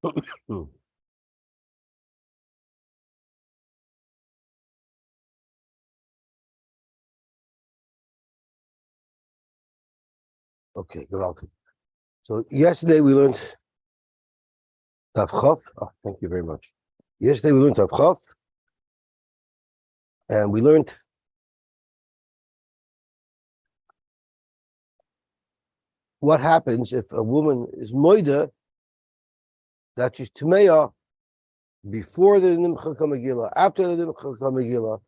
Okay, geweldig. So yesterday we learned Daf Chof. Oh, thank you very much. Yesterday we learned Daf Chof, and we learned what happens if a woman is moida that she's tumeya before the Nimcha Megillah, after the Nimcha Megillah,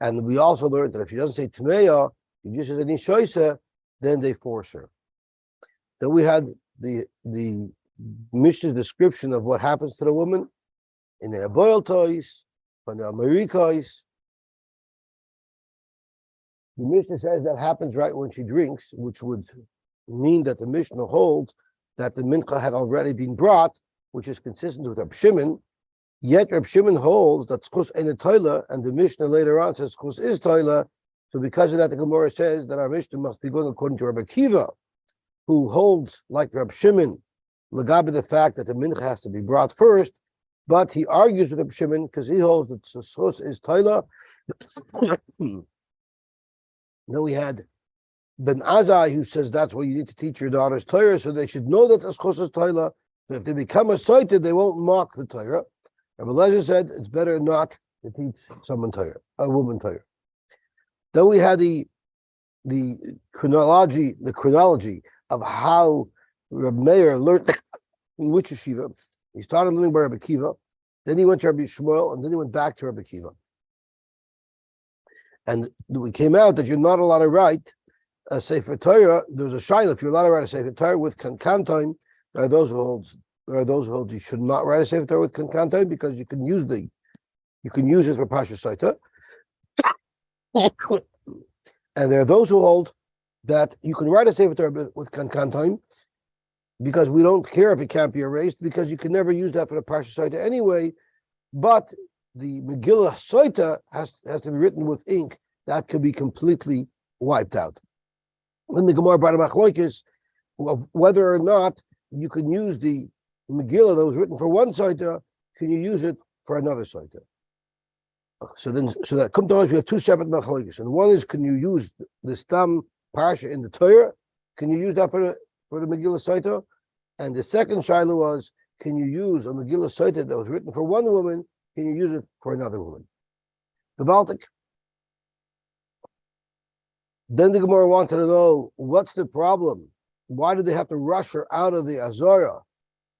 and we also learned that if she doesn't say tumeya, she just says any shoysa, then they force her. Then we had the Mishnah's description of what happens to the woman in the boil toys, on the Amerikais. The Mishnah says that happens right when she drinks, which would mean that the Mishnah holds that the mincha had already been brought, which is consistent with Reb Shimon. Yet Reb Shimon holds that schus ain't a toila, and the Mishnah later on says schus is toila. So because of that, the Gemara says that our Mishnah must be going according to Reb Akiva, who holds like Reb Shimon, legabe the fact that the mincha has to be brought first, but he argues with Reb Shimon because he holds that schus is toila. Then we had Ben Azai, who says that's what you need to teach your daughters Torah, so they should know that the schus is toila. So if they become a soita, they won't mock the Torah. Rabbi Lezer said it's better not to teach someone Torah, a woman Torah. Then we had the chronology of how Rabbi Meir learned in which yeshiva. He started learning by Rabbi Akiva, then he went to Rabbi Shmuel, and then he went back to Rabbi Akiva. And we came out that you're not allowed to write a Sefer Torah. There was a shaila if you're allowed to write a Sefer Torah with kankantoin. There are those who hold you should not write a Sefer Torah with kankantoin because you can use it for Pasha Saita. And there are those who hold that you can write a Sefer Torah with kankantoin because we don't care if it can't be erased because you can never use that for the Pasha Saita anyway. But the Megillah Saita has to be written with ink that could be completely wiped out. Then the Gemara brought a machlokes of whether or not you can use the Megillah that was written for one Saita, can you use it for another Saita? So that come to us, we have two separate machlokes, and one is can you use the Stam Parsha in the Torah? Can you use that for the Megillah Saita? And the second shaila was, can you use a Megillah Saita that was written for one woman? Can you use it for another woman? The Baltic. Then the Gemara wanted to know what's the problem. Why did they have to rush her out of the Azara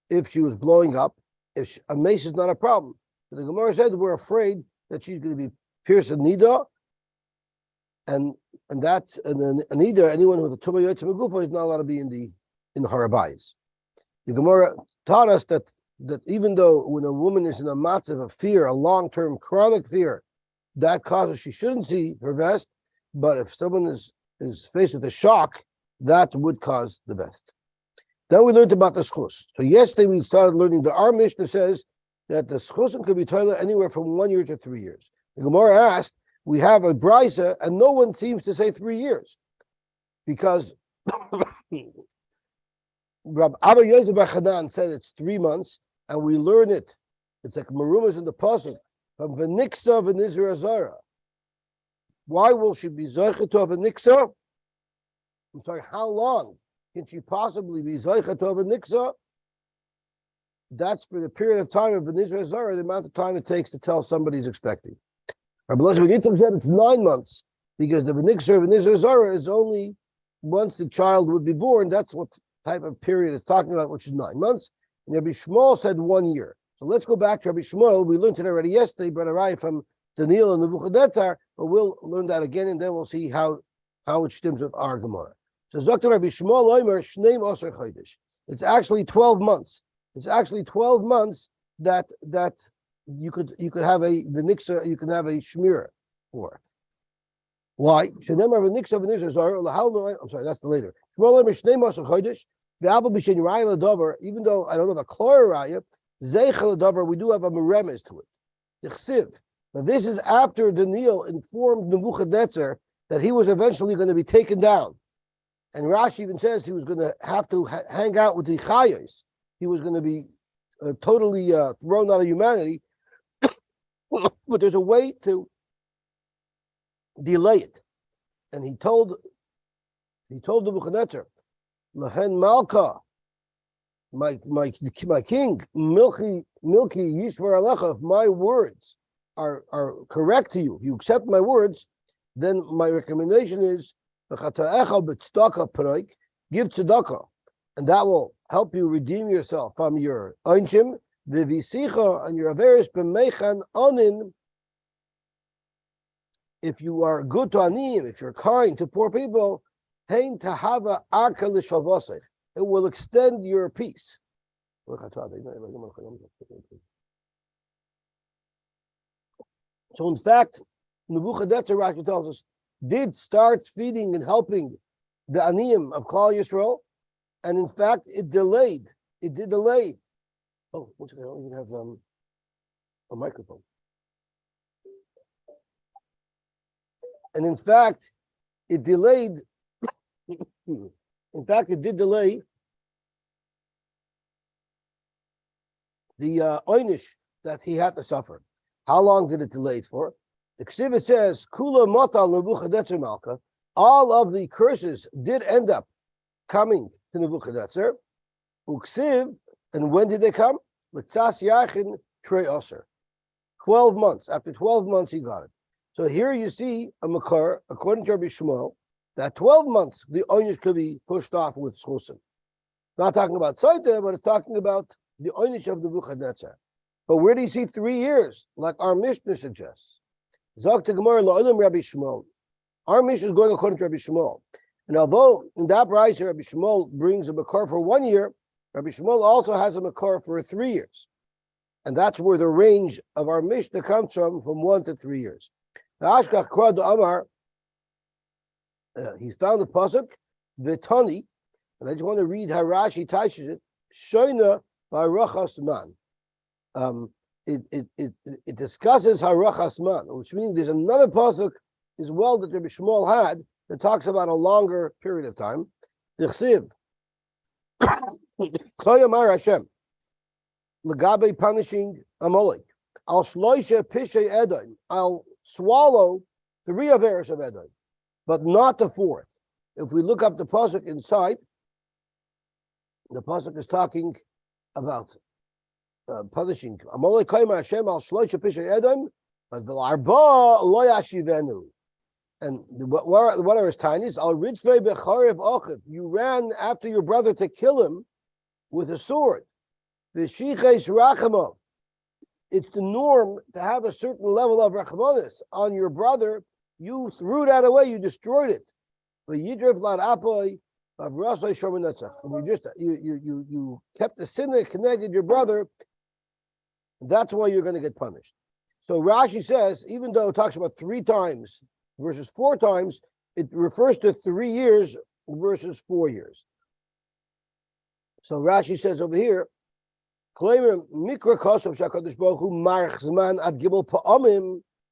if she was blowing up? If a mace is not a problem. But the Gemara said we're afraid that she's going to be pierced in nida, and then nida, anyone with a tumah yotzei megufa is not allowed to be in the harabayis. The Gemara taught us that even though when a woman is in a matzav of fear, a long-term chronic fear, that causes she shouldn't see her vest, but if someone is faced with a shock, that would cause the vest. Then we learned about the schus. So yesterday we started learning that our Mishnah says that the schusim could be toilet anywhere from 1 year to 3 years. The Gemara asked, we have a brisa, and no one seems to say 3 years, because Rabbi Abba Yosef Bachanan said it's 3 months, and we learn it. It's like Marumas in the pasuk from V'niksa v'nizra zara. Why will she be zoichet to a V'niksa? I'm sorry, how long can she possibly be zoichet to a V'niksa? That's for the period of time of v'nizra zara, the amount of time it takes to tell somebody he's expecting. Rabbi Lezer Yitzchak said it's 9 months because the v'nizra zara is only once the child would be born. That's what type of period it's talking about, which is 9 months. And Rabbi Shmuel said 1 year. So let's go back to Rabbi Shmuel. We learned it already yesterday, but Arai from Daniel and Nebuchadnezzar, but we'll learn that again, and then we'll see how it stems with our Gemara. So Dr. Rabbi Shmuel Omer Shneim Osir Chodesh. It's actually 12 months. It's actually 12 months that you could have a v'niksa, you can have a shmira for. Why? I'm sorry, that's the later. Even though I don't have a klor raya, zeichel davar, we do have a meremes to it. Now this is after Daniel informed Nebuchadnezzar that he was eventually going to be taken down, and Rashi even says he was going to have to hang out with the chayos. He was going to be totally thrown out of humanity, but there's a way to delay it. And he told the Nebuchadnezzar, Lahen Malka, my king, Milky Yishvar Alecha, if my words are correct to you, if you accept my words, then my recommendation is give tzedakah, and that will help you redeem yourself from your einshim, v'visicha, and your averis b'meichan onin. If you are good to anim, if you're kind to poor people, hein tahava arka l'shavosech, it will extend your peace. So in fact, Nebuchadnezzar, Rashi tells us, did start feeding and helping the aniyim of Klal Yisrael, and in fact, it delayed. It did delay. Oh, once again, I don't even have a microphone. And in fact, it delayed. In fact, it did delay the oynish that he had to suffer. How long did it delay it for? The Ksiv says, Kula Mata Nebuchadnezzar Malka, all of the curses did end up coming to Nebuchadnezzar. Uksiv, and when did they come? L'tzas Yachin Trei Oser. 12 months. After 12 months, he got it. So here you see a makar, according to Rabbi Shmuel, that 12 months the oynish could be pushed off with schusim. Not talking about Sotah, but it's talking about the oynish of Nebuchadnezzar. But where do you see 3 years, like our Mishnah suggests? Zok to Gemara la'olam Rabbi Shmuel. Our Mishnah is going according to Rabbi Shmuel. And although in that price Rabbi Shmuel brings a makar for 1 year, Rabbi Shmuel also has a makar for 3 years. And that's where the range of our Mishnah comes from 1 to 3 years. Ashkach Krad Amar, he's found the pasuk, Vitani, and I just want to read how Rashi touches it, Shoina Barachas Man. It discusses Harachas Man, which means there's another pasuk as well that Rabbi Shmuel had that talks about a longer period of time. Dichsiv, Koyamar Hashem, Lagabe punishing Amalek, Al Shloisha Pishay Edom, I'll swallow 3 averos of Edom, but not the 4th. If we look up the pasuk inside, the pasuk is talking about punishing Amalek Koyamar Hashem Al Shloisha Pishay Edom, but the Arba Lo Yashivenu. And what are his tinies? Al Ritzvei Becharev Ochiv. You ran after your brother to kill him with a sword. V'shiches Rachamov. It's the norm to have a certain level of rachmanis on your brother. You threw that away. You destroyed it. But Yidrev Lad Apoy of Rasoi Shomenetzach. You kept the sin that connected your brother. That's why you're going to get punished. So Rashi says, even though it talks about 3 times versus 4 times, it refers to 3 years versus 4 years. So Rashi says over here,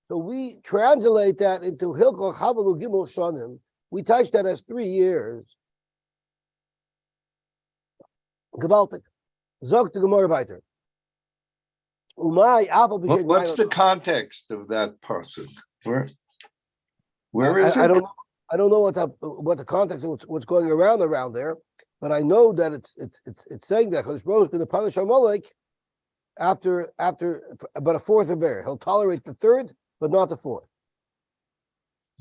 so we translate that into Hilchah Chavalu Gimel Shonim. We touch that as 3 years. Gewaltig. Zog to Gemara weiter. What's the context of that pasuk? Where is it? I don't know what the context of what's going around there, but I know that it's saying that Kadosh Baruch Hu is going to punish Amalek after about a 4th of Be'er. He'll tolerate the 3rd, but not the 4th.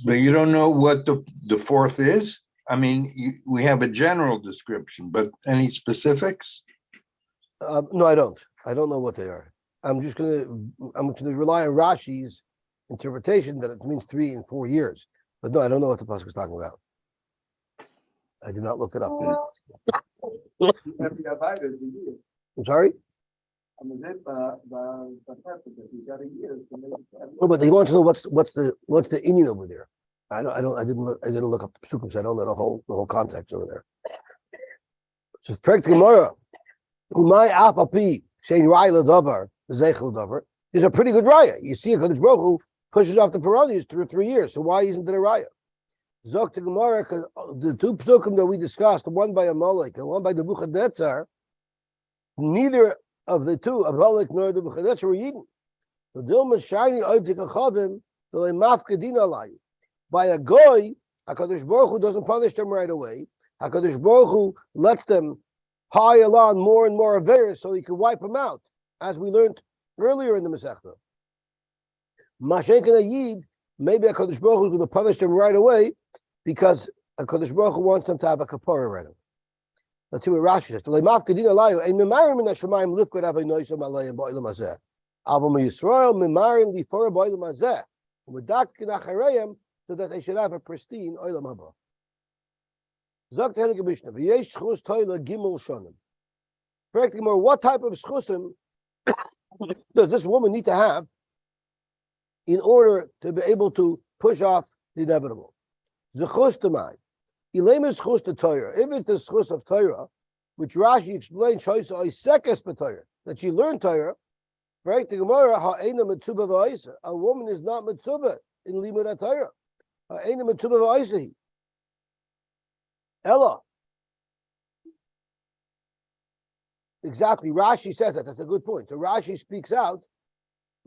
But you don't know what the 4th is? I mean, we have a general description, but any specifics? No, I don't. I don't know what they are. I'm going to rely on Rashi's interpretation that it means 3 and 4 years. But no, I don't know what the pasuk is talking about. I did not look it up. I'm sorry? No, but they want to know what's the Indian over there. I didn't look up the psukim, so I don't know the whole context over there. So Frek Gemara, Umay Apapi saying Raya Davar, Zeichel Davar, is a pretty good raya. You see, Kadosh Baruch Hu pushes off the Piranis through 3 years. So why isn't it a raya? Zok to Gemara, the 2 psukim that we discussed, one by Amalek and one by Nebuchadnezzar, neither of the two, Avalik Nordu B'Chadet Reyin. So Dilma shiny Oivtik Achavim, the Mafkedin Alay. By a goy, HaKadosh Baruch Hu doesn't punish them right away. HaKadosh Baruch Hu lets them pile on more and more Averis so he can wipe them out, as we learned earlier in the Masechta. Mashenken Ayid, maybe HaKadosh Baruch Hu is going to punish them right away because HaKadosh Baruch Hu wants them to have a kapara right away. Let's see what Rashi says. Mafkedin Alayu, ein memarim min hashamayim lifkod avay noisam alayim ba'olam hazeh. Avam Yisrael memarim lifora ba'olam hazeh. U'medatkin achareyim, so that they should have a pristine olam haba. Zok Tehillik Mishnah, v'yesh schus toila gimel shonim. Correctly more, what type of schusim does this woman need to have in order to be able to push off the inevitable? Zechus tamai. Ilem is schus to Torah. If it's the schus of Torah, which Rashi explains, that she learned Torah, right? The Gemara, ha'ena mitzuba v'aisa. A woman is not mitzuba in limud Torah. Ha'ena mitzuba v'aisahi. Ella. Exactly. Rashi says that. That's a good point. So Rashi speaks out.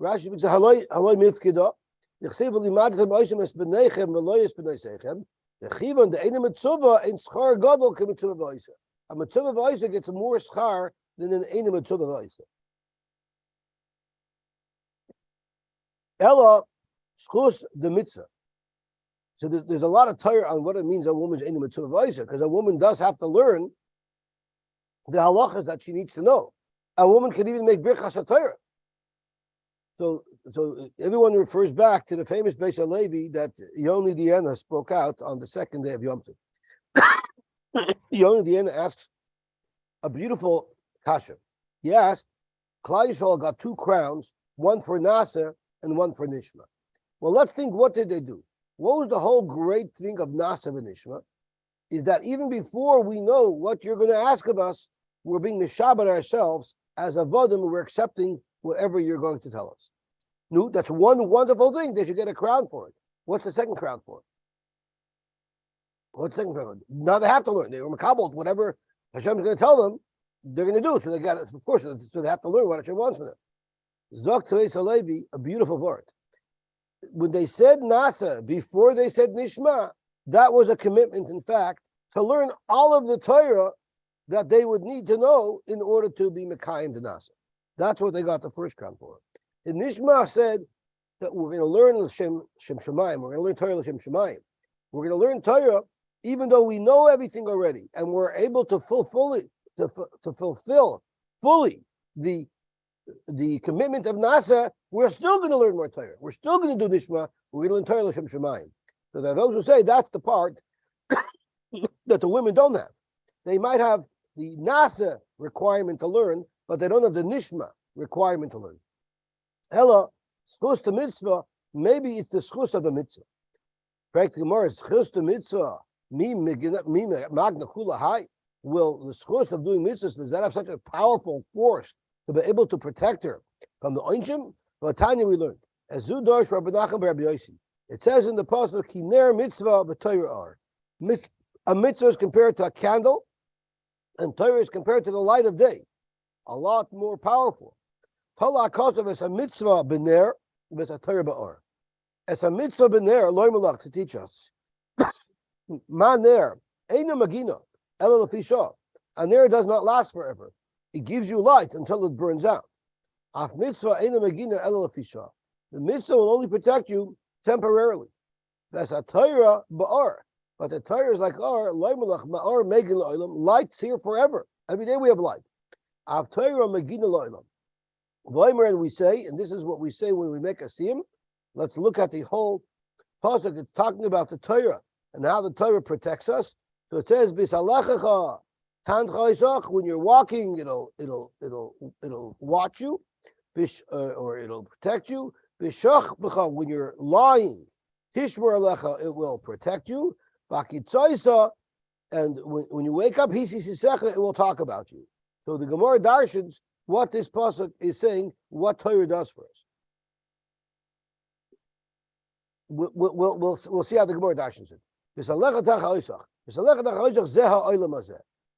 Rashi speaks out. Haloi mifkida. Yechsev limadchem oisem es b'neichem v'lo es b'neisechem. The chivon the ena mitzuba in schar gadol ke mitzuba v'aisa. A mitzuba v'aisa gets more schar than an ena mitzuba v'aisa. Ella schus the mitzvah. So there's a lot of Torah on what it means a woman's ena mitzuba v'aisa, because a woman does have to learn the halachas that she needs to know. A woman can even make birchas HaTorah. So everyone refers back to the famous Beis HaLevi that Yoni Diana spoke out on the second day of Yom Tov. Yoni Diana asks a beautiful kasha. He asked, Klal Yisrael got 2 crowns, one for Nasa and one for Nishma. Well, let's think, what did they do? What was the whole great thing of Nasa and Nishma? Is that even before we know what you're going to ask of us, we're being mishabat ourselves as avodim, we're accepting whatever you're going to tell us. No, that's one wonderful thing. They should get a crown for it. What's the second crown for? What's the second crown? Now they have to learn. They were makabel, whatever Hashem is going to tell them, they're going to do. So they got, of course, so they have to learn what Hashem wants from them. Zok Teres Halevi, a beautiful word. When they said Nasa before they said Nishma, that was a commitment, in fact, to learn all of the Torah that they would need to know in order to be Mekayim to Nasa. That's what they got the first crown for. And Nishma said that we're going to learn Shem Shemayim, we're going to learn Torah Shem Shemayim. We're going to learn Torah even though we know everything already, and we're able to fulfill fully the commitment of Nasa. We're still going to learn more Torah. We're still going to do Nishma. We're going to learn Torah Shem Shemayim. So there are those who say that's the part that the women don't have. They might have the Nasa requirement to learn, but they don't have the Nishma requirement to learn. Ella, schus the mitzvah, maybe it's the schus of the mitzvah. Practically more, schus the mitzvah, magna kula hai. Will the schus of doing mitzvahs, does that have such a powerful force to be able to protect her from the onshim? But Tanya we learned, as Zudosh Rabbi Nachman Rabbi Yossi, it says in the pasuk, Kiner mitzvah b'Torah are. A mitzvah is compared to a candle, and Torah is compared to the light of day. A lot more powerful. Tala Kosav is a mitzvah b'ner, is a Torah ba'or. As a mitzvah b'ner, loy malach to teach us. Ma ner, eina magina, ela lefisha. A ner does not last forever. It gives you light until it burns out. Af mitzvah eina magina, ela lefisha. The mitzvah will only protect you temporarily. That's a Torah ba'or. But the Torah is like loy malach ma'or megin la'olam. Light's here forever. Every day we have light. Av Torah magina la'olam. And we say, and this is what we say when we make a siyum. Let's look at the whole pasuk. It's talking about the Torah and how the Torah protects us. So it says, "Bisalechacha tancha." When you're walking, it'll watch you, or it'll protect you. Bishach when you're lying, tishmor alecha, it will protect you. Bakitzoisa, and when you wake up, hisisisecha, it will talk about you. So the Gemara darshans what this pasuk is saying, what Torah does for us. We'll see how the Gemara darshans it.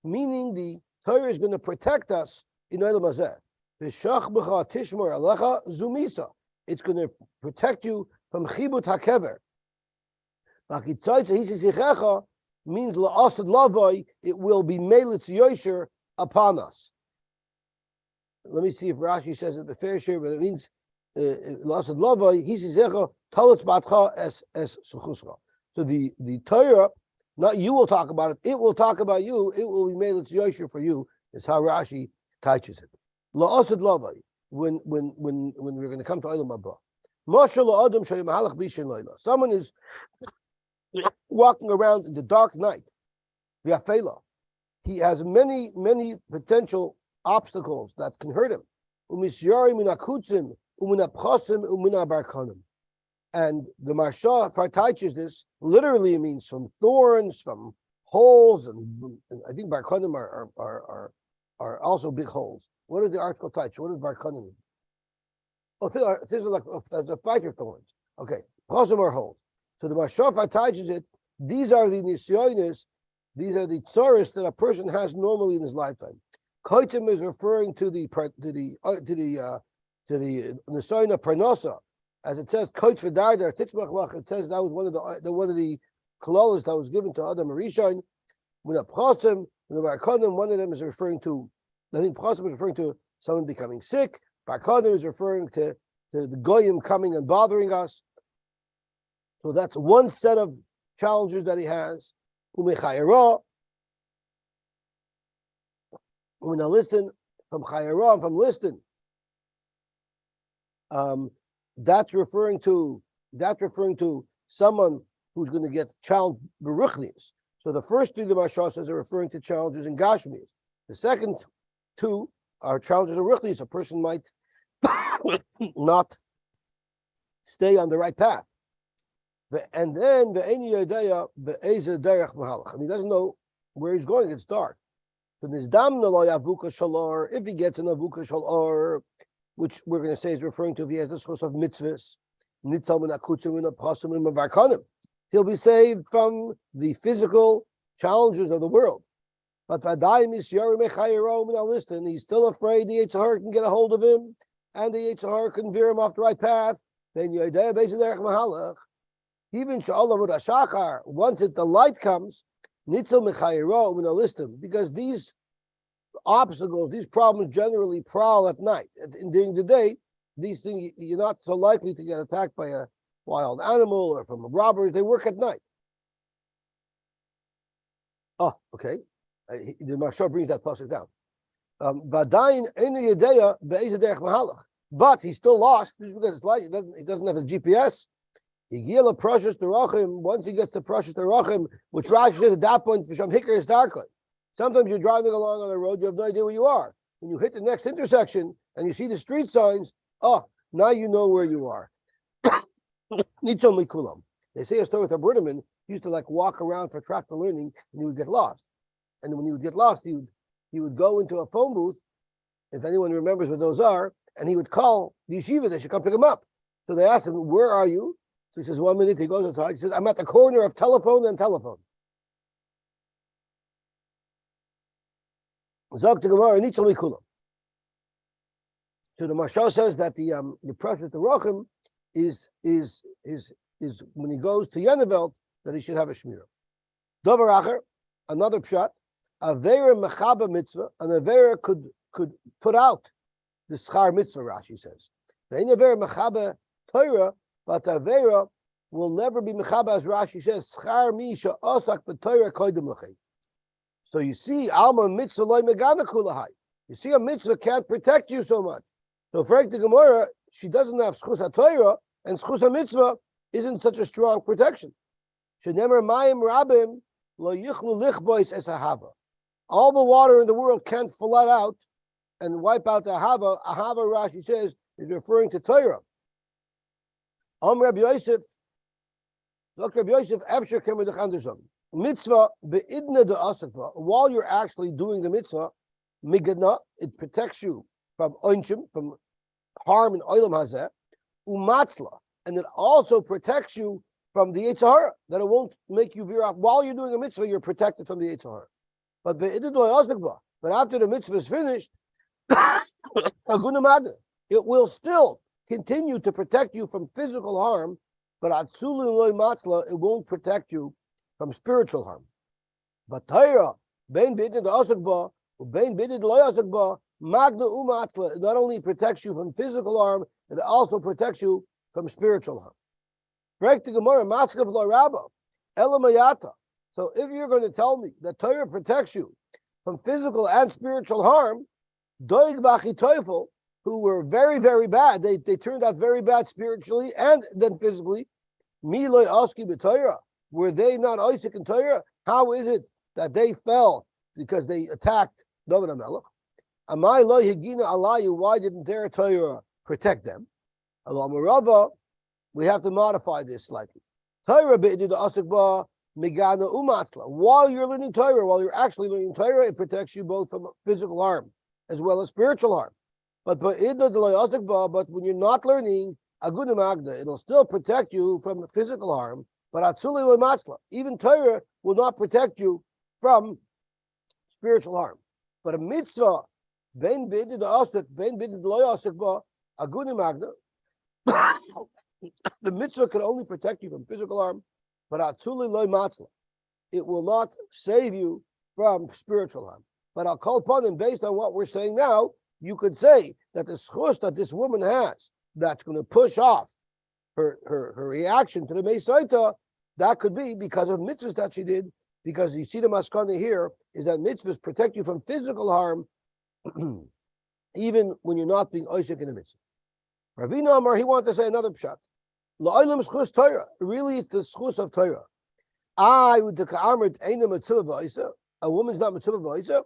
Meaning the Torah is going to protect us in Olam Hazeh. It's going to protect you from chibut hakever. Means la'asad lavoi, it will be melitz yosher upon us. Let me see if Rashi says it the fair share, but it means la'asad lavoi hisisecha talit batcha es suchusra. So the Torah, not you will talk about it, it will talk about you, it will be melitz yosher for you, is how Rashi teaches it. La'asad lavoi, when we're going to come to Olam Haba. Someone is walking around in the dark night. He has many potential obstacles that can hurt him. And the Marsha teaches this literally means from thorns, from holes, and I think barkanim are also big holes. What is the article touch? What does barkanim mean? Oh, these are like the fighter thorns. Okay, chosim are holes. So the Marsha teaches it. These are the nisyonis. These are the tsaris that a person has normally in his lifetime. Koitim is referring to the nisyona parnasa, as it says koit v'dardar titzmach lach. It says that was one of the kolalas that was given to Adam Rishon. When a chosim, when a barkanim, one of them is referring to. I think chosim is referring to someone becoming sick. Barkanim is referring to the goyim coming and bothering us. So that's one set of challenges that he has. Umechayara. When I listen from chayara, from listen, that's referring to someone who's going to get challenged beruchnius. So the first three the Marsha says are referring to challenges in gashmius. The second two are challenges in ruchnius. A person might not stay on the right path. And then the Ein Yodea be'ezer derech mahalach, and he doesn't know where he's going. It's dark. So nizdamna lo yavuka shalor. If he gets an avuka shalor, which we're going to say is referring to if he has the source of mitzvahs, nitzal min akutzim min apasim min mavarkanim, he'll be saved from the physical challenges of the world. But vadayim isyari mechayiro min alistin. He's still afraid the Yetzer Hara can get a hold of him, and the Yetzer Hara can veer him off the right path. Then Yodea be'ezer derech mahalach. Even shachar, once the light comes, nitzal mechayiro min alistim, because these obstacles, these problems generally prowl at night. And during the day, these things, you're not so likely to get attacked by a wild animal or from a robber. They work at night. Oh, okay. The Marsha brings that pasuk down. But he's still lost just because it's light. He doesn't have a GPS. Once he gets to Prashas Terachim, which Rashi says at that point, Hikar is darkly. Sometimes you're driving along on a road, you have no idea where you are. When you hit the next intersection and you see the street signs, now you know where you are. They say a story with a Bruderman used to like walk around for tractor learning and he would get lost. And when he would get lost, he would go into a phone booth, if anyone remembers what those are, and he would call the yeshiva, they should come pick him up. So they asked him, where are you? So he says, 1 minute, he goes outside, he says, I'm at the corner of telephone and telephone. So the Marsha says that the Prashas Terachim is when he goes to Yenevelt that he should have a shmirah. Dover acher, another pshat, avera mechaba mitzvah, an avera could put out the schar mitzvah. Rashi says, the avera mechaba Torah, but avera will never be mechaba, as Rashi says, schar misha osak b'Torah koydem lachay. So you see, alma mitzvah loy megana kulahai. You see, a mitzvah can't protect you so much. So for the Gemara, she doesn't have schus haTorah, and schus mitzvah isn't such a strong protection. Shenemer mayim rabim lo yichlu lichbois es ahava. All the water in the world can't flood out and wipe out the ahava. Ahava, Rashi says, is referring to Torah. Rabbi Yosef, Dr. Rabbi Yosef, Abshir Kemer Dechanderson. Mitzvah beidna de asakva. While you're actually doing the mitzvah, migadna, it protects you from oinchim, from harm in oilam hazeh, umatzla, and it also protects you from the Yetzer Hara, that it won't make you veer off. While you're doing a mitzvah, you're protected from the Yetzer Hara. But after the mitzvah is finished, Aguna magna. It will still continue to protect you from physical harm, but atzulin loy matzla, it won't protect you from spiritual harm. But Torah, bein bidin asakba, bein bidin loy asakba, magna umatla, it not only protects you from physical harm, it also protects you from spiritual harm. Break the Gemara, maskav lo rabba, elamayata. So if you're going to tell me that Torah protects you from physical and spiritual harm, doig bachi toifel, who were very, very bad, they turned out very bad spiritually and then physically, miloi aski b'Torah, were they not Isaac and Torah? How is it that they fell because they attacked David HaMelech? Amai lo higina alayu, why didn't their Torah protect them? Alom Rava, we have to modify this slightly. Torah be'idid asakba migana umatla. While you're learning Torah, while you're actually learning Torah, it protects you both from physical harm as well as spiritual harm. But when you're not learning aguna magna, it'll still protect you from physical harm. But atzuli lematzla, even Torah will not protect you from spiritual harm. But a mitzvah, ben bidid asik, ben bidid lo asik ba aguna magna. The mitzvah can only protect you from physical harm, but atzuli lo matzla, it will not save you from spiritual harm. But I'll call upon him based on what we're saying now. You could say that the schus that this woman has, that's going to push off her reaction to the Mesaita, that could be because of mitzvahs that she did. Because you see the maskana here is that mitzvahs protect you from physical harm, even when you're not being oishik in a mitzvah. Ravina Amar, he wanted to say another pshat. La'olam schus Torah. Really, it's the schus of Torah. I would take amrit eina mitzvah v'oisa. A woman's not mitzvah v'oisa.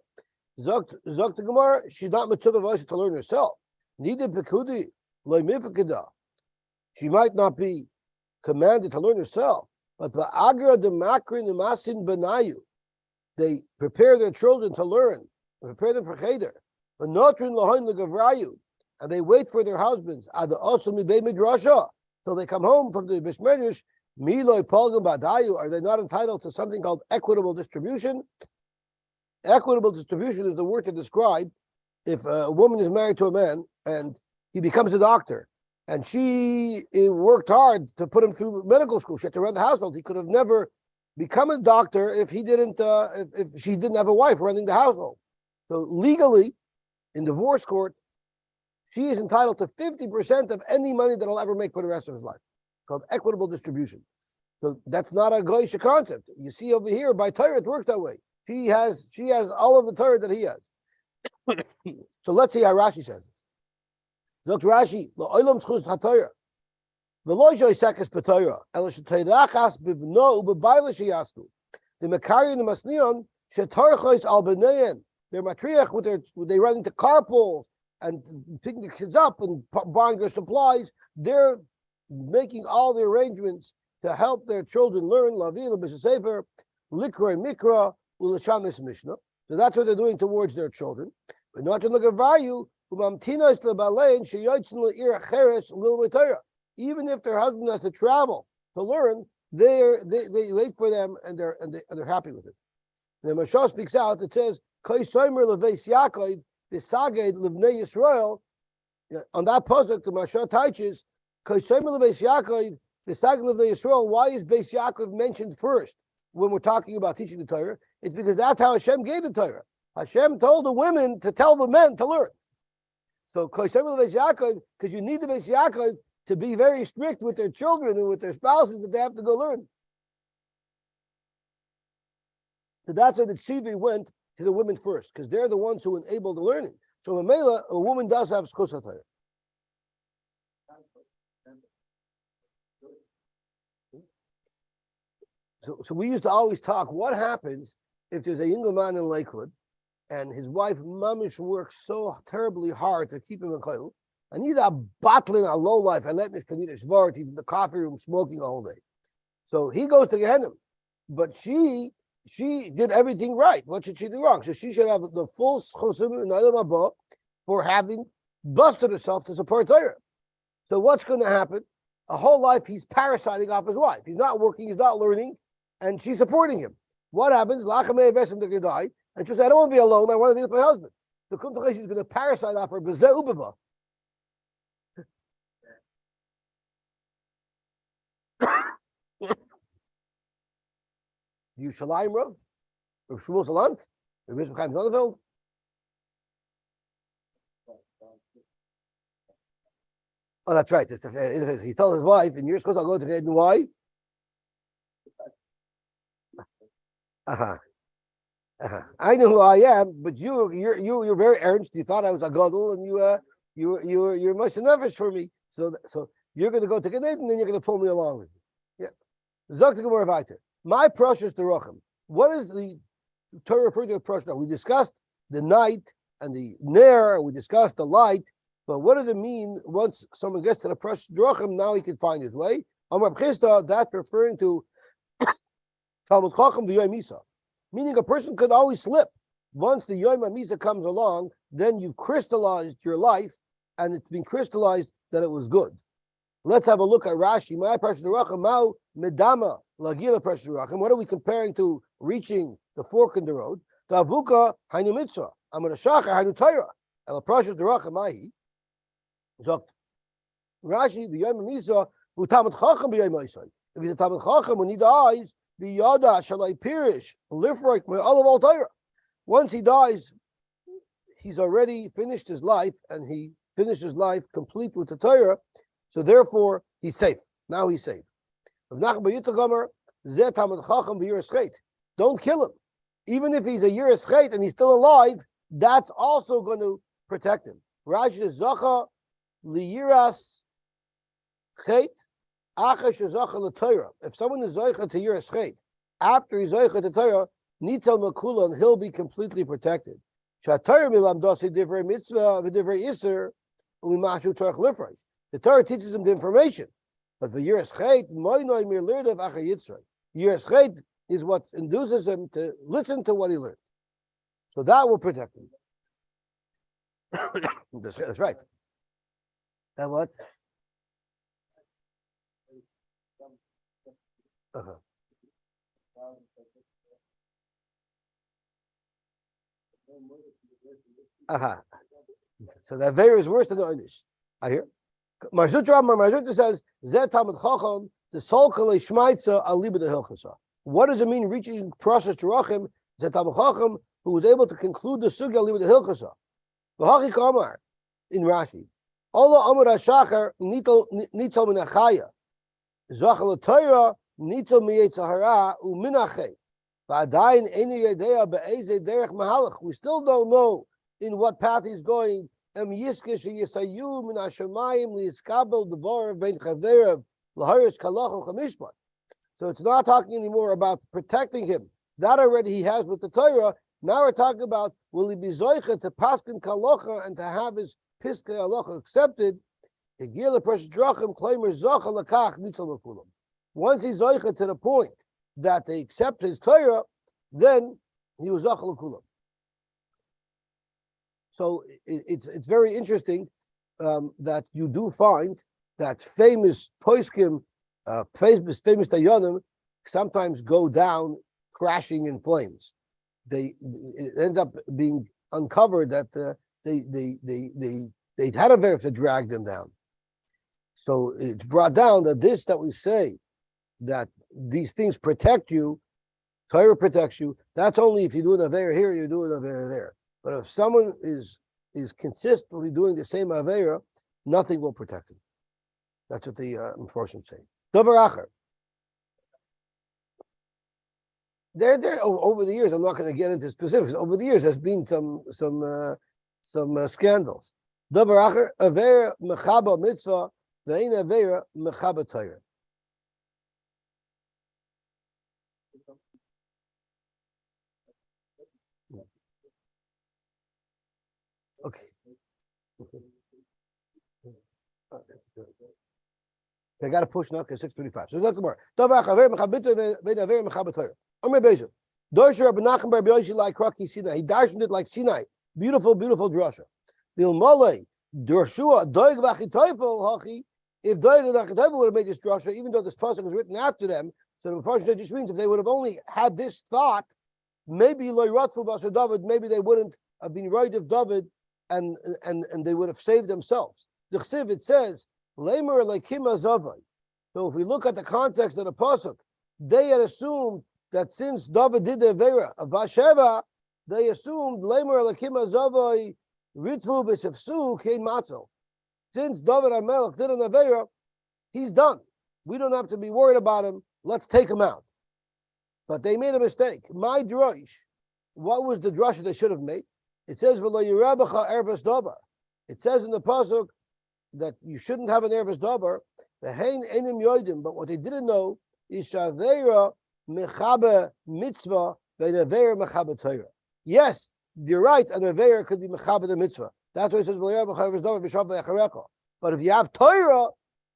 Zok the Gemara, she's not mitzvah v'oisa to learn herself. Neither pekudi loy mifakida. She might not be commanded to learn herself. But ba'agra de makrin masin benayu. They prepare their children to learn. Prepare them for cheder. But notrin lahain legavrayu. And they wait for their husbands. Ad also mibei midrasha. So they come home from the Bishmedish, Miloi Polgam Badayu, are they not entitled to something called equitable distribution? Equitable distribution is the word to describe if a woman is married to a man and he becomes a doctor and she worked hard to put him through medical school. She had to run the household. He could have never become a doctor if he didn't, if she didn't have a wife running the household. So legally, in divorce court, she is entitled to 50% of any money that he'll ever make for the rest of his life. It's called equitable distribution. So that's not a goyish concept. You see over here, by Torah, it works that way. She has all of the Torah that he has. So let's see how Rashi says this. Look, Rashi, La'olam tzchus ha'Torah. V'lo yosekes b'Torah, ela sheteirachas b'bno u'b'bayla sheyasku. The Makari and the Masnion, shetarchois al b'neyen. They're matriach they run into carpools and picking the kids up and buying their supplies. They're making all the arrangements to help their children learn Lavila B'Sefer, Likra and Mikra, Ulashanis Mishnah. So that's what they're doing towards their children. But not to look at value, even if their husband has to travel to learn, they wait for them and they're happy with it. And the Mashal speaks out, it says, Bisaged Livnei Yisrael, on that pasuk, the Mashal teaches, Beis Yaakov, Bisaged Livnei Yisrael. Why is Beis Yaakov mentioned first when we're talking about teaching the Torah? It's because that's how Hashem gave the Torah. Hashem told the women to tell the men to learn. So Beis Yaakov, because you need the Beis Yaakov to be very strict with their children and with their spouses that they have to go learn. So that's why the Tzivi went to the women first, because they're the ones who enable the learning. So Mamela, a woman does have schus ha'Torah. So we used to always talk, what happens if there's a younger man in Lakewood and his wife, mamish, works so terribly hard to keep him in koil, and he's a bottling a low life, and letting his shvart, he's in the coffee room smoking all day. So he goes to Gehenna, but she did everything right. What should she do wrong? So she should have the full schusim in Olam Haba for having busted herself to support Torah. So what's going to happen? A whole life he's parasiting off his wife. He's not working, he's not learning, and she's supporting him. What happens? Lachamei Vesim, they're going to die. And she'll say, I don't want to be alone, I want to be with my husband. the Kumtachais is going to parasite off her Bezeh Ubaba. Yerushalayim Rav, Rav Shmuel Salant, Rav Yisrael Chaim Sonnenfeld. Oh, that's right. He told his wife, "In years, I'll go to Eden." Why? I know who I am, but you're very earnest. You thought I was a gadol, and you're much nervous for me. So you're going to go to Eden, and then you're going to pull me along with you. Yeah. Zok to Gemara Vayter. My precious derachim. What is the Torah referring to as precious? We discussed the night and the ner. We discussed the light. But what does it mean once someone gets to the precious derachim? Now he can find his way. Amar B'chista, that's referring to Talmud Chacham v'Yom Misa, meaning a person could always slip. Once the Yom Misa comes along, then you've crystallized your life, and it's been crystallized that it was good. Let's have a look at Rashi. My precious derachim, Mao Medama Lagila precious derachim. What are we comparing to reaching the fork in the road? The Avuka Hainu Mitzvah, Amar Shachar Hainu Torah, and the precious derachim Mahi. So Rashi v'Yom Misa who Talmud Chacham b'Yom Misa. If he's a Talmud Chacham, when he dies, b'Yada Shalai Pirish Lifroik Me'alav Al Torah. Once he dies, he's already finished his life, and he finished his life complete with the Torah. So therefore, he's safe. Now he's safe. Don't kill him. Even if he's a Yiras Chet and he's still alive, that's also going to protect him. Rashi says, Zacha liyiras chet, acha shezacha l'Torah. If someone is Zacha to Yiras Chet, after he's Zacha to Torah, Nitzel Makulan, he'll be completely protected. Shatorah milamdasi divrei mitzvah v'divrei iser u'mimashu tzarich lifresh. The Torah teaches him the information, but the Yiras Chet moinoi mir lirdav acha yitzrei. Yiras Chet is what induces him to listen to what he learned. So that will protect him. That's right. And what? Uh-huh. Uh-huh. So that Aveira is worse than the Einish. I hear. Marzutra says, Zet Talmud Chacham, the Sol Kalei Shmaitza Aliba de Hilchasa. What does it mean reaching process to Rachim? Zet Talmud Chacham, who was able to conclude the Sugya Aliba de Hilchasa. V'hachi Kamar, in Rashi. Allah Amar HaShachar, Nitel Minachaya. Zachal HaTorah, Nitel Miyetzahara, Uminachei. V'adayin Eni Yedea Be'ezeh Derech Mahalach. We still don't know in what path he's going. So it's not talking anymore about protecting him. That already he has with the Torah. Now we're talking about, will he be zoicha to paskin kalocha and to have his piskei halacha accepted? Once he's zoicha to the point that they accept his Torah, then he was zocha l'kulam. So it's very interesting that you do find that famous poskim, famous dayanim, sometimes go down crashing in flames. It ends up being uncovered that they had a verif to drag them down. So it's brought down that we say that these things protect you, Torah protects you. That's only if you do an avera here, you do an avera there. But if someone is consistently doing the same avera, nothing will protect him. That's what the Mepharshim say. Davar acher. There over the years, I'm not going to get into specifics. Over the years, there's been some scandals. Davar acher, avera mechaba mitzvah, ve'in avera mechaba Torah. Okay. They got to push now because 6:35. So look more. Davar acher avera mechaba Torah. Omer Bezer. Dorsher Rabbi Nachman Bar Yosy like Kraki Sinai. He darshened it like Sinai. Beautiful, beautiful drasha. Bil Malay Dorshua Doig Vachitoifel Hachi. If Doig and Vachitoifel would have made this drasha, even though this pasuk was written after them, so the Mepharshim just means if they would have only had this thought, maybe Loy Ratfu Basar David, maybe they wouldn't of being right of David, and they would have saved themselves. The Chsiv, it says, Lamer Leikim Azavai. So if we look at the context of the pasuk, they had assumed that since David did the Avera of Bathsheba, they assumed Lamer Leikim Azavai Ritvu B'Shefsu Kein Matzo. Since David HaMelech did an Avera, he's done. We don't have to be worried about him. Let's take him out. But they made a mistake. My drush, what was the drush they should have made? It says, V'lo yirabecha erves davar. It says in the pasuk that you shouldn't have an erves davar. V'hein enim yoidim. But what they didn't know is shavera mechabe mitzvah ve'navera mechabe Torah. Yes, you're right. An avera could be mechabe the mitzvah. That's why it says V'lo yirabecha erves davar v'shav ve'acharecha. But if you have Torah,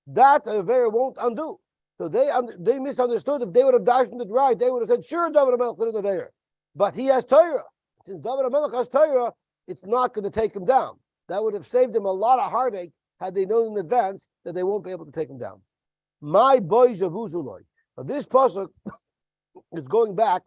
that avera won't undo. So they misunderstood. If they would have dashed it right, they would have said, sure, David HaMelech did an avera. But he has Torah. Since David HaMelech has Torah, it's not going to take him down. That would have saved him a lot of heartache had they known in advance that they won't be able to take him down. My boy Javuzuloi. Now this pasuk is going back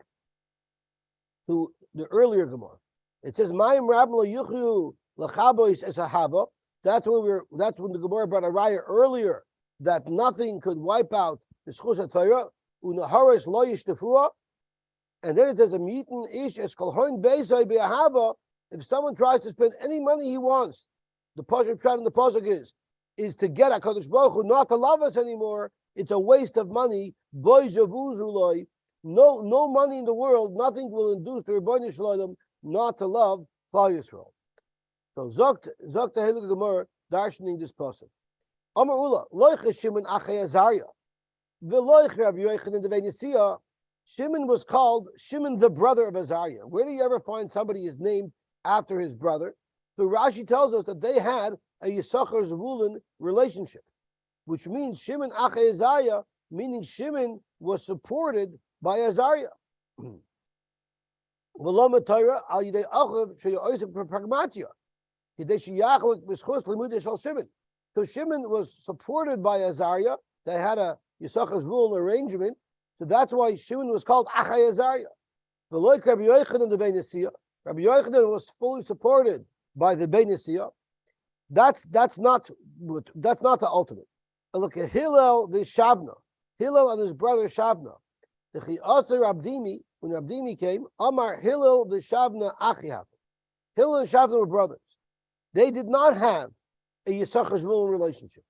to the earlier Gemara. It says, Mayim Rablo Yuchyu Lachabois Esahava. That's when the Gemara brought a raya earlier that nothing could wipe out the Schus HaTorah, Unaharis Lo Yishtefua. And then it says, Amitin Ish Eskolhoin Beisai Be'ahava. If someone tries to spend any money he wants, the pasuk in the pasuk is to get HaKadosh Baruch Hu not to love us anymore. It's a waste of money. Boy Javuzuloi. No money in the world, nothing will induce the Rebbeinu Shalom not to love Klal Yisrael. So Zokt Tehillah Gemara darshaning this pasuk. Amar Ula, Loich Shimon Achei Azariah. V'loich Rabbi Yochanan the Venesiya. Shimon was called Shimon the brother of Azariah. Where do you ever find somebody is named after his brother? So Rashi tells us that they had a Yisachar Zvulun relationship, which means Shimon Achei Azariah, meaning Shimon was supported by Azariah. V'lo Torah al Yidei Achav sheyoysim pragmatia. So Shimon was supported by Azariah. They had a Yisachar Zvulun arrangement. So that's why Shimon was called Achai Azariah. Rabbi Yochanan the Venesiya. Rabbi Yochanan was fully supported by the Venesiya. That's not the ultimate. Look at Hillel the Shavna. Hillel and his brother Shavna. When Abdimi came, Amar Hillel the Shavna Achihav. Hillel and Shavna were brothers. They did not have a Yisachar Zvulun relationship.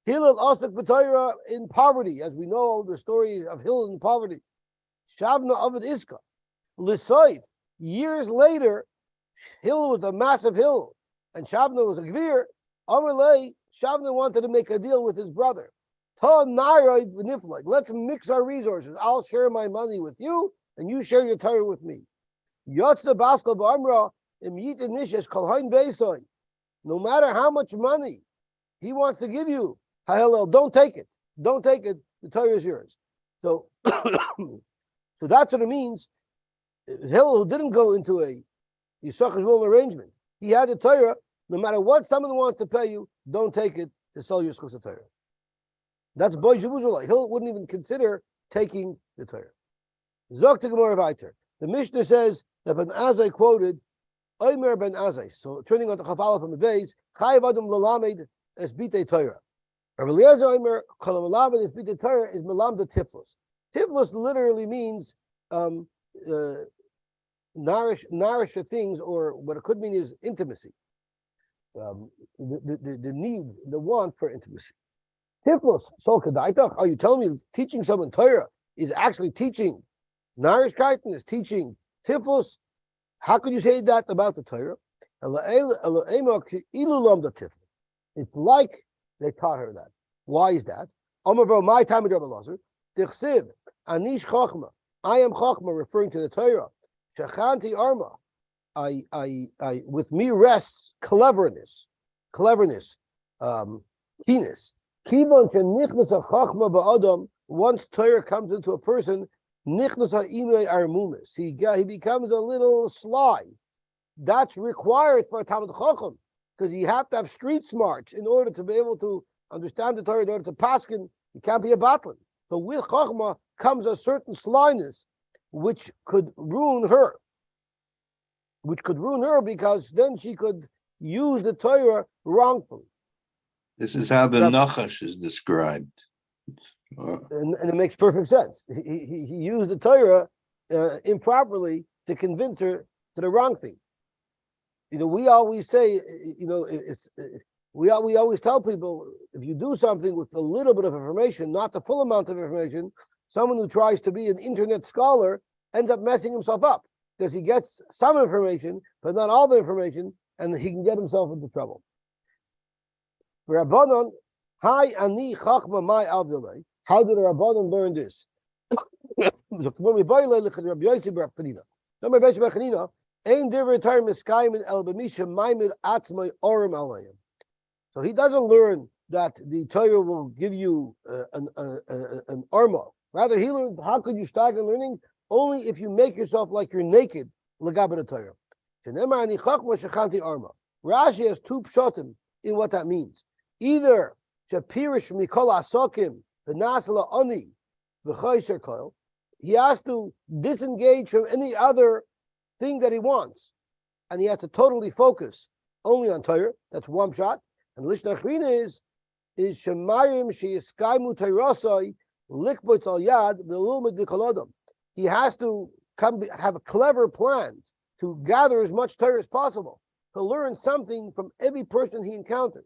Hillel Osik B'Torah in poverty, as we know the story of Hillel in poverty. Shavna Avad Iska. L'soif, years later, Hillel was a massive Hillel, and Shavna was a Gvir. Amalei, Shavna wanted to make a deal with his brother. Let's mix our resources. I'll share my money with you, and you share your Torah with me. Yotza Baskal V'Amra Imyit Nishes Kolhain Beisoy. No matter how much money he wants to give you, Hillel, don't take it. Don't take it. The Torah is yours. So, so that's what it means. Hillel didn't go into a Yisachar Zvulun arrangement. He had the Torah. No matter what someone wants to pay you, don't take it to sell your Schus Torah. That's Boy Javuzulai. Hillel wouldn't even consider taking the Torah. Zok to Gemara Vayter. The Mishnah says that Ben Azai quoted Omer Ben Azai. So turning on to Chafala from the base, Chayav Adam Lalamed Es Bitei Torah. Rabbi Eliezer Omer Kolam Lalamed Es Bitei Torah is Melamda Tiflos. Tiflos literally means nourish things, or what it could mean is intimacy. The need, the want for intimacy. Tiflos, Sol Kedaitach. Are you telling me teaching someone Torah is actually teaching Narishkeit, is teaching Tiflos? How could you say that about the Torah? It's like they taught her that. Why is that? My time of Rabbi Lazar. Tichsiv, Anish Chachma. I am Chachma, referring to the Torah. Shachanti Arma. I with me rests cleverness, keenness. Kivon shenichnas Chachma ba'adam. Once Torah comes into a person, nichnas ha'imei armumis. He becomes a little sly. That's required for a Talmid Chacham, because you have to have street smarts in order to be able to understand the Torah, in order to paskin. You can't be a battler. So with Chachma comes a certain slyness which could ruin her. which could ruin her because then she could use the Torah wrongfully. This is how the Now, Nachash is described. and it makes perfect sense. He used the Torah improperly to convince her to the wrong thing. We always say, we always tell people, if you do something with a little bit of information, not the full amount of information, someone who tries to be an internet scholar ends up messing himself up because he gets some information, but not all the information, and he can get himself into trouble. Rabbanon, hi ani chachma mai avdolei. How did the Rabbanon learn this? So he doesn't learn that the Torah will give you an armor. Rather, he learned how could you start in learning only if you make yourself like you're naked. L'gabe the Torah. Rashi has two pshatim in what that means. Either shapirish mikol asokim v'nasala ani v'chayser koil. He has to disengage from any other thing that he wants, and he has to totally focus only on Torah. That's one shot. And Lishna Achrina is shemayim sheyiskaimu Torasai likbot al yad v'lumid v'kolodam. He has to have clever plans to gather as much Torah as possible, to learn something from every person he encounters.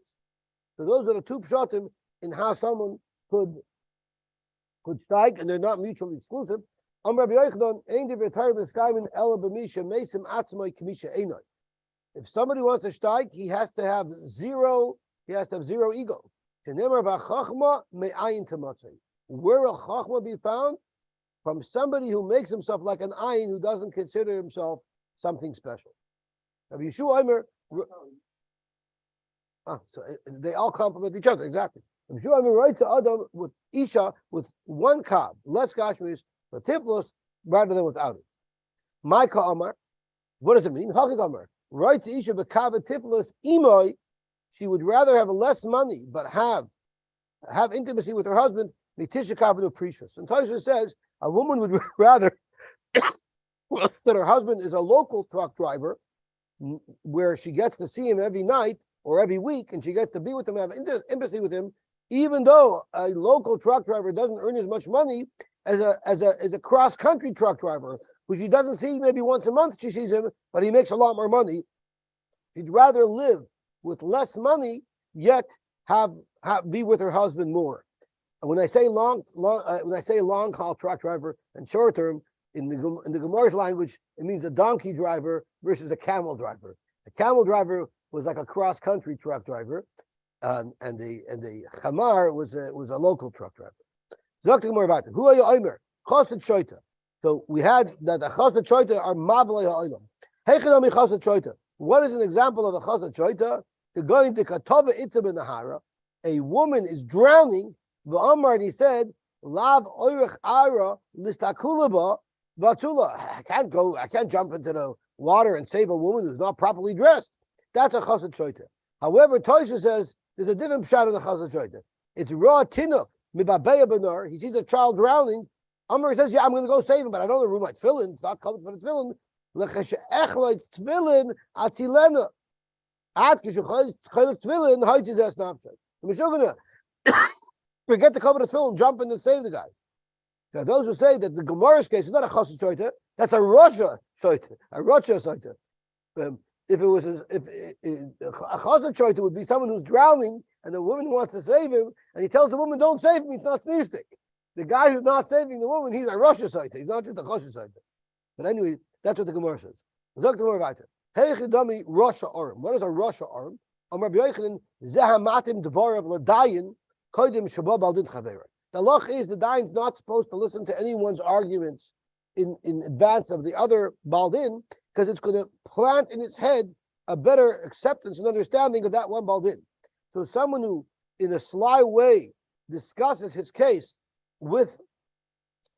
So those are the two pshatim in how someone could strike, and they're not mutually exclusive. If somebody wants to strike, he has to have zero ego. Where will chachma be found? From somebody who makes himself like an ayin, who doesn't consider himself something special. Rabbi Yeshua Omer, so they all complement each other, exactly. Rabbi Yeshua Omer writes to Adam with Isha with one kab, less gashmis, but tiflos, rather than without it. Maika Amar, what does it mean? Hakik Amar, right to Isha b'kab tiflos imoy, she would rather have less money but have intimacy with her husband. Mitisha kavanu precious. And Tosha says a woman would rather that her husband is a local truck driver, where she gets to see him every night or every week, and she gets to be with him, have intimacy with him, even though a local truck driver doesn't earn as much money as a cross-country truck driver, who she doesn't see maybe once a month. She sees him, but he makes a lot more money. She'd rather live with less money, yet be with her husband more. And when I say long haul truck driver and short term, in the Gemara's language, it means a donkey driver versus a camel driver. A camel driver was like a cross country truck driver, and the chamar was a local truck driver. Talking more about it. Who are you, Omer? Chosed shoita. So we had that the chosed shoita are mavlei ha'olam. Hechanami chosed shoita. What is an example of a chosed shoita? To go into katova itzah b'nahara. A woman is drowning. V'amar, and he said, Lav oirech ara listakulaba vatula. I can't jump into the water and save a woman who's not properly dressed. That's a chassid shoita. However, Tosha says there's a different shot of the chassid shoita. It's raw tinuk mibabeya benar. He sees a child drowning. Amar says, yeah, I'm going to go save him, but I don't know where my tefillin. It's not covered for the tefillin. Lechesh echloi tefillin atzilena. At kishuchaylik tefillin haitzis es nafshay. We're still going to forget to cover the tefillin, jump in and save the guy. So those who say that the Gemara's case is not a chassid shoita, that's a Rasha shoita, a Rasha shoita. If a chassid shoita would be someone who's drowning and the woman wants to save him, and he tells the woman, "Don't save me, it's not sneistic." The guy who's not saving the woman, he's a Rasha shoita. He's not just a chassid shoita. But anyway, that's what the Gemara says. Let's talk more about it. Hey chidami Rasha arm. What is a Rasha arm? Rabbi Yochanan zehamatim dvarav l'dayin kodim shabab aldin chavera. The halach is the dayan's not supposed to listen to anyone's arguments in advance of the other baldin, because it's going to plant in his head a better acceptance and understanding of that one baldin. So someone who, in a sly way, discusses his case with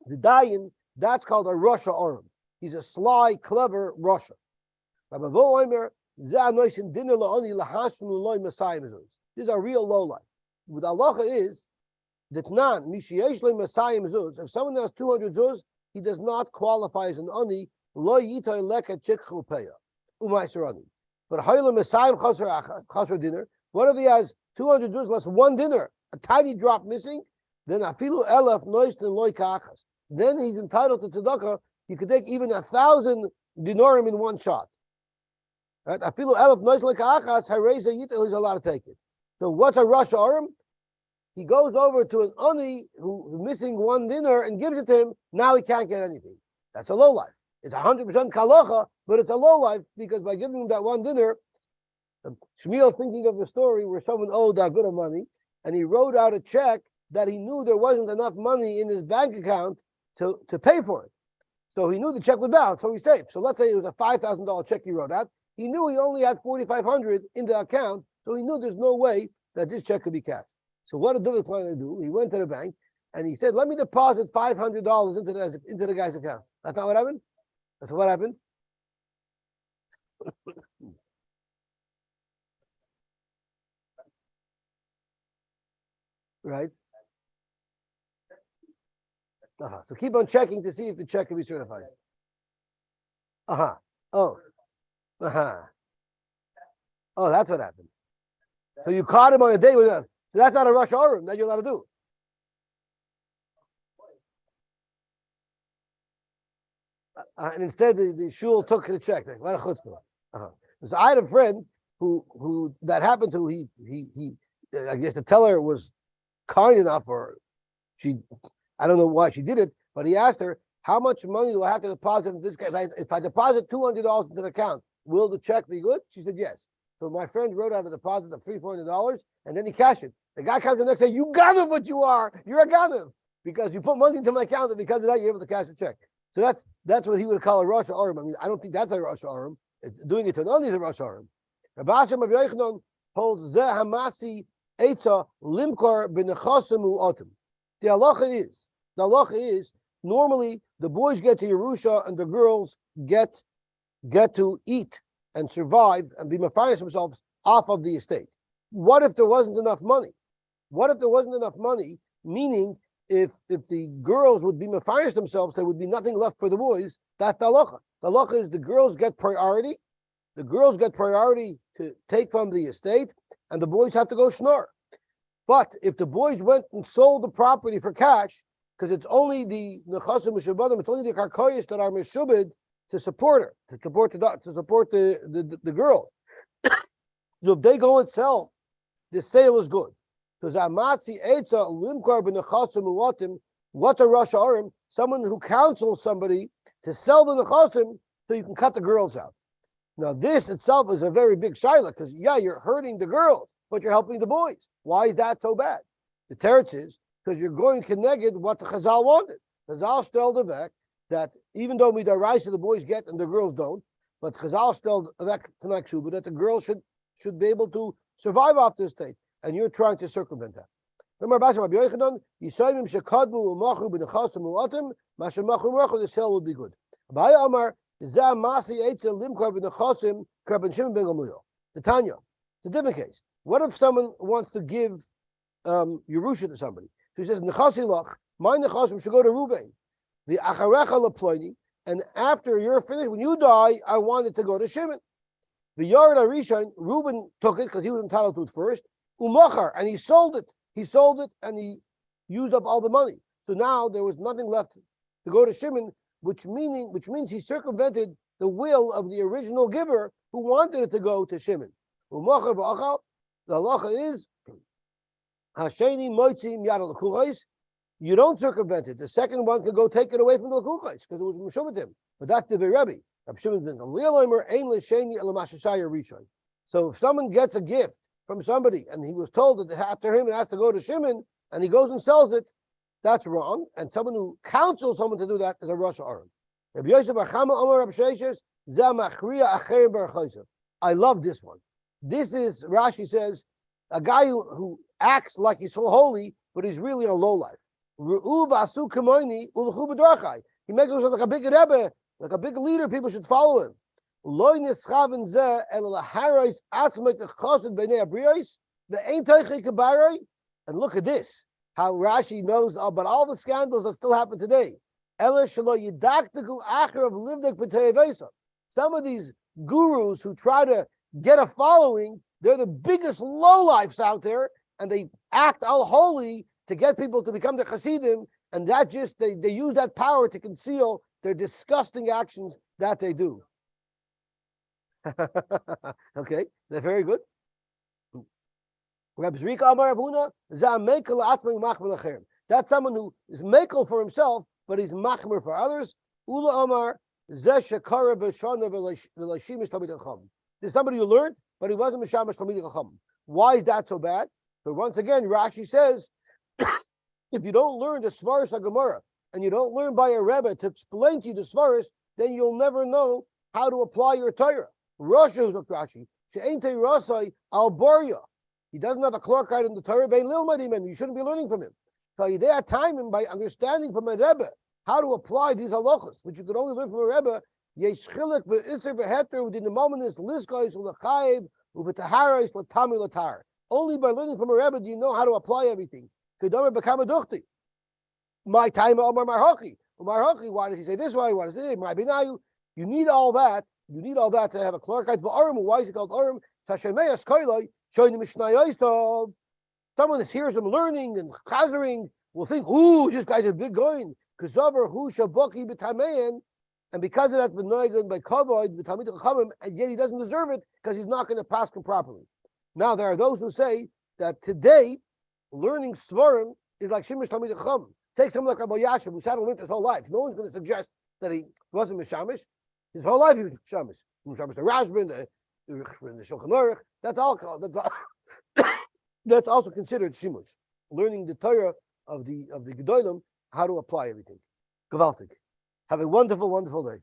the dayan, that's called a Rasha Aram. He's a sly, clever Rasha. Rabbi Voimer, these are real lowlife. What halacha is that if someone has 200 zuz, he does not qualify as an ani. Lo yitay leka chikchu peya. u'maiserani. But hayla mesayim chasar dinner. What if he has 200 Jews less one dinner, a tiny drop missing? Then afilu elef noisten loy kachas. Then he's entitled to tzedakah. You could take even 1,000 dinarim in one shot. Right? Afilu elef noisten loy kachas hareza yitel. He's allowed to take it. So what's a Rosh Aram? He goes over to an ani who's missing one dinner and gives it to him. Now he can't get anything. That's a low life. It's 100% kalacha, but it's a low life because by giving him that one dinner, Shmuel's thinking of a story where someone owed a good of money, and he wrote out a check that he knew there wasn't enough money in his bank account to pay for it. So he knew the check was bounced, so he's safe. So let's say it was a $5,000 check he wrote out. He knew he only had $4,500 in the account, so he knew there's no way that this check could be cashed. So what did David plan to do? He went to the bank and he said, "Let me deposit $500 into the guy's account." That's not what happened. That's what happened. Right? So keep on checking to see if the check can be certified. Oh, that's what happened. So you caught him on a day with a. So that's not a Rosh Aram that you're allowed to do. And instead, the shul took the check. What a chutzpah! So I had a friend who that happened to. He I guess the teller was kind enough, or I don't know why she did it, but he asked her, "How much money do I have to deposit in this case? If I deposit $200 into the account, will the check be good?" She said yes. So my friend wrote out a deposit of $300, and then he cashed it. The guy comes the next day, "You ganav, what you are? You're a ganav because you put money into my account, and because of that, you're able to cash the check." So that's what he would call a Rosh Aram. I mean, I don't think that's a Rosh Aram. Doing it to another is a Rosh Aram. Rabbi Hashem of Yochanan holds Zeh Hamasi Eita Limkar B'Nechasim U'Otim. The halacha is normally the boys get to Yerusha and the girls get to eat and survive and be mafarish themselves off of the estate. What if there wasn't enough money? Meaning, if the girls would be mafarish themselves, there would be nothing left for the boys. That's the halacha. The halacha is the girls get priority. The girls get priority to take from the estate, and the boys have to go shnor. But if the boys went and sold the property for cash, because it's only the nechasim mishubadim, it's only the karkoyos that are mishubed to support her, to support the girl. So if they go and sell, the sale is good. Because amatzi etza limkar b'nechasim u'atim, what a Rosh Aram, someone who counsels somebody to sell the nechasim so you can cut the girls out. Now this itself is a very big shaila, because you're hurting the girls, but you're helping the boys. Why is that so bad? The teretz is because you're going connected what the Chazal wanted. Chazal stelled back that even though midaraisa the boys get and the girls don't, but Chazal stelled back to Nakshuba that the girls should be able to survive off this state, and you're trying to circumvent that. The sale would be good. The Tanya, it's a different case. What if someone wants to give Yerusha to somebody? So he says, "Nechasi lach, my nechasim should go to Reuben. The acharecha leploini, and after you're finished, when you die, I want it to go to Shimon. The Yard Arishan, Reuben took it because he was entitled to it first. Umachar, and he sold it. He sold it, and he used up all the money. So now there was nothing left to go to Shimon, which means he circumvented the will of the original giver who wanted it to go to Shimon. Umachar v'achal. The halacha is Hasheni moitzi miyad l'kuchos. You don't circumvent it. The second one can go take it away from the l'kuchos because it was mishubatim. But that's the Rebbe. So if someone gets a gift from somebody and he was told that after him it has to go to Shimon and he goes and sells it, that's wrong. And someone who counsels someone to do that is a Rosh Aram. I love this one. This is, Rashi says, a guy who acts like he's so holy, but he's really a lowlife. He makes himself like a big Rebbe, like a big leader. People should follow him. And look at this, how Rashi knows about all the scandals that still happen today. Some of these gurus who try to get a following, they're the biggest lowlifes out there, and they act all holy to get people to become the Hasidim, and that just they use that power to conceal their disgusting actions that they do. Okay, they're very good. That's someone who is mekel for himself, but he's machmer for others. Ula Amar, there's somebody who learned, but he wasn't mishamash talmidei chacham. Why is that so bad? But once again, Rashi says, if you don't learn the Svaris HaGemara, and you don't learn by a Rebbe to explain to you the Svaris, then you'll never know how to apply your Torah. Rashi, she'ein Rasai al Borya. He doesn't have a clarkite in the Torah, you shouldn't be learning from him. So you there time him by understanding from a Rebbe how to apply these halachas, which you could only learn from a Rebbe. Yesh chilek ve'itzer ve'heter within the moment is liskais u'lechayev u'v'taharais l'tami l'tar. Only by learning from a Rebbe do you know how to apply everything. Kedomer b'kama duchti. My time Omar Marhochi. Why does he say this way? Why does he say my binayu? You need all that. You need all that to have a clarkite v'arim. Why is it called arim? Tashemeas koiloi showing the mishnayos tov. Someone that hears him learning and chazering will think, ooh, this guy's a big going. Kazavar hu shaboki b'tamein. And because of that, b'noigun by kavod b'tamid chachamim, and yet he doesn't deserve it because he's not going to pass him properly. Now there are those who say that today learning svarim is like shimish tamid chacham. Take someone like Rabbi Yashiv who sat and learned his whole life. No one's going to suggest that he wasn't mishamish. His whole life he was mishamish. Mishamish the Rashbin, the Shulchan Aruch. That's all. That's also considered shimush. Learning the Torah of the Gedolim, how to apply everything. Gewaltig. Have a wonderful, wonderful day.